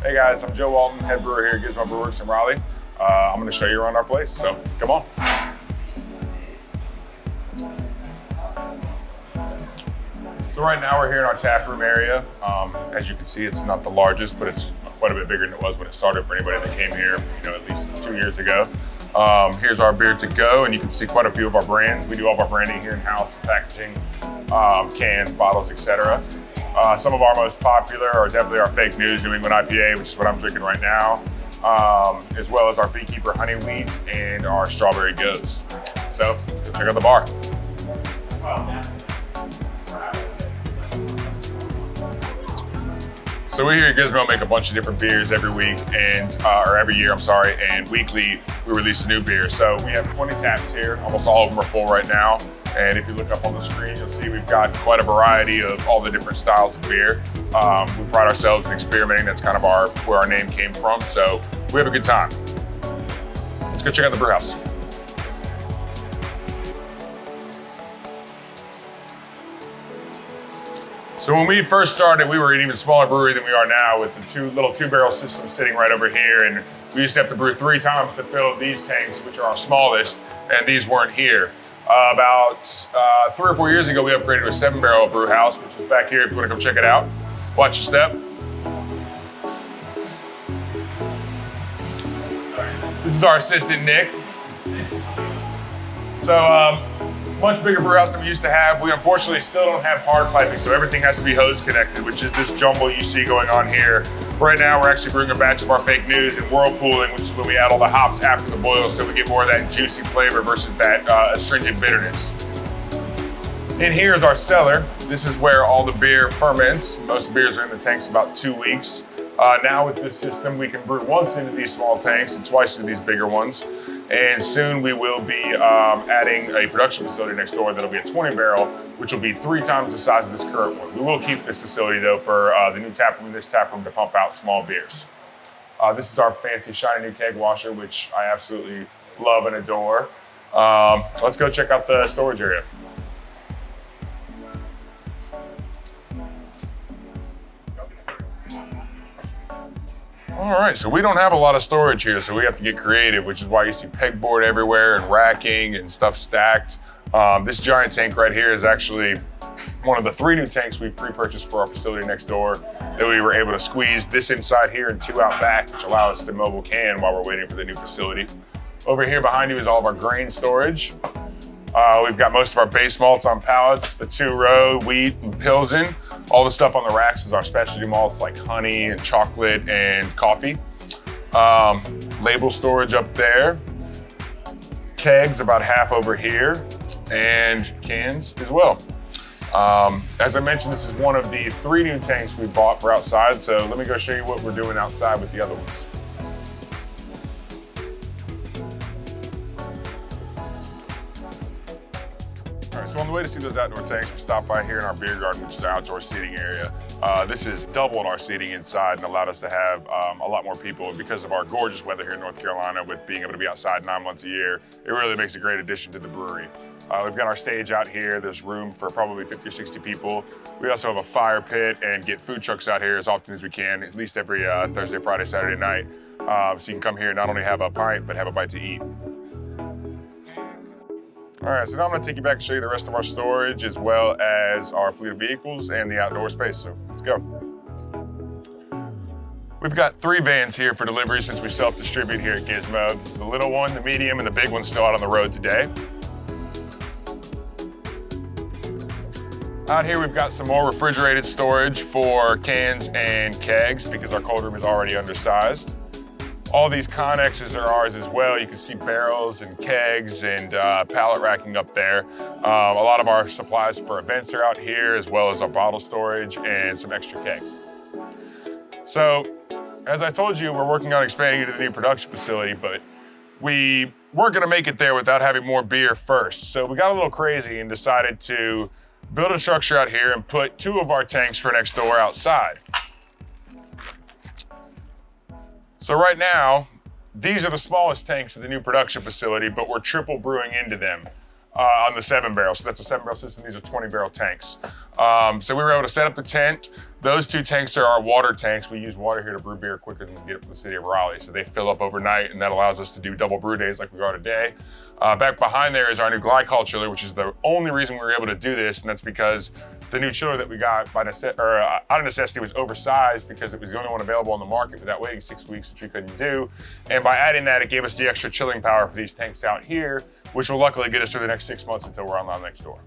Hey guys, I'm Joe Walton, head brewer here at Gizmo Brewworks in Raleigh. I'm going to show you around our place, so come on. So right now we're here in our tap room area. As you can see, it's not the largest, but it's quite a bit bigger than it was when it started for anybody that came here, at least 2 years ago. Here's our beer to go, and you can see quite a few of our brands. We do all of our branding here in-house, packaging, cans, bottles, etc. Some of our most popular are definitely our Fake News New England IPA, which is what I'm drinking right now, as well as our Beekeeper Honey Wheat and our Strawberry Goes. So, go check out the bar. So we here at Gizmo make a bunch of different beers every week, or every year, and weekly we release a new beer. So we have 20 taps here, almost all of them are full right now. And if you look up on the screen, you'll see we've got quite a variety of all the different styles of beer. We pride ourselves in experimenting. That's kind of where our name came from. So we have a good time. Let's go check out the brew house. So when we first started, we were an even smaller brewery than we are now, with the little two-barrel system sitting right over here. And we used to have to brew 3 times to fill these tanks, which are our smallest, and these weren't here. About 3 or 4 years ago, we upgraded to a 7-barrel brew house, which is back here if you want to come check it out. Watch your step. This is our assistant, Nick. So, much bigger brew house than we used to have. We unfortunately still don't have hard piping, so everything has to be hose connected, which is this jumble you see going on here. Right now, we're actually brewing a batch of our Fake News and whirlpooling, which is when we add all the hops after the boil, so we get more of that juicy flavor versus that astringent bitterness. In here is our cellar. This is where all the beer ferments. Most beers are in the tanks about 2 weeks. Now with this system, we can brew once into these small tanks and twice into these bigger ones. And soon we will be adding a production facility next door that'll be a 20-barrel, which will be 3 times the size of this current one. We will keep this facility though for the new tap room, this tap room to pump out small beers. This is our fancy shiny new keg washer, which I absolutely love and adore. Let's go check out the storage area. All right, so we don't have a lot of storage here, so we have to get creative, which is why you see pegboard everywhere and racking and stuff stacked. This giant tank right here is actually one of the 3 new tanks we've pre-purchased for our facility next door that we were able to squeeze this inside here and 2 out back, which allow us to mobile can while we're waiting for the new facility. Over here behind you is all of our grain storage. We've got most of our base malts on pallets, the 2-row, wheat and Pilsen. All the stuff on the racks is our specialty malts like honey and chocolate and coffee. Label storage up there. Kegs about half over here, and cans as well. As I mentioned, this is one of the 3 new tanks we bought for outside, so let me go show you what we're doing outside with the other ones. So on the way to see those outdoor tanks, we stopped by here in our beer garden, which is our outdoor seating area. This has doubled our seating inside and allowed us to have a lot more people. And because of our gorgeous weather here in North Carolina, with being able to be outside 9 months a year, it really makes a great addition to the brewery. We've got our stage out here. There's room for probably 50 or 60 people. We also have a fire pit and get food trucks out here as often as we can, at least every Thursday, Friday, Saturday night. So you can come here and not only have a pint, but have a bite to eat. All right, so now I'm gonna take you back and show you the rest of our storage as well as our fleet of vehicles and the outdoor space, so let's go. We've got 3 vans here for delivery since we self-distribute here at Gizmo. This is the little one, the medium, and the big one's still out on the road today. Out here we've got some more refrigerated storage for cans and kegs because our cold room is already undersized. All these Connexes are ours as well. You can see barrels and kegs and pallet racking up there. A lot of our supplies for events are out here, as well as our bottle storage and some extra kegs. So, as I told you, we're working on expanding into the new production facility, but we weren't gonna make it there without having more beer first. So we got a little crazy and decided to build a structure out here and put 2 of our tanks for next door outside. So right now, these are the smallest tanks in the new production facility, but we're triple brewing into them on the 7-barrel. So that's a 7-barrel system. These are 20-barrel tanks. So we were able to set up the tent, Those two tanks are our water tanks. We use water here to brew beer quicker than we get it from the city of Raleigh. So they fill up overnight, and that allows us to do double brew days like we are today. Back behind there is our new glycol chiller, which is the only reason we were able to do this, and that's because the new chiller that we got out of necessity was oversized because it was the only one available on the market without waiting 6 weeks, which we couldn't do. And by adding that, it gave us the extra chilling power for these tanks out here, which will luckily get us through the next 6 months until we're online next door.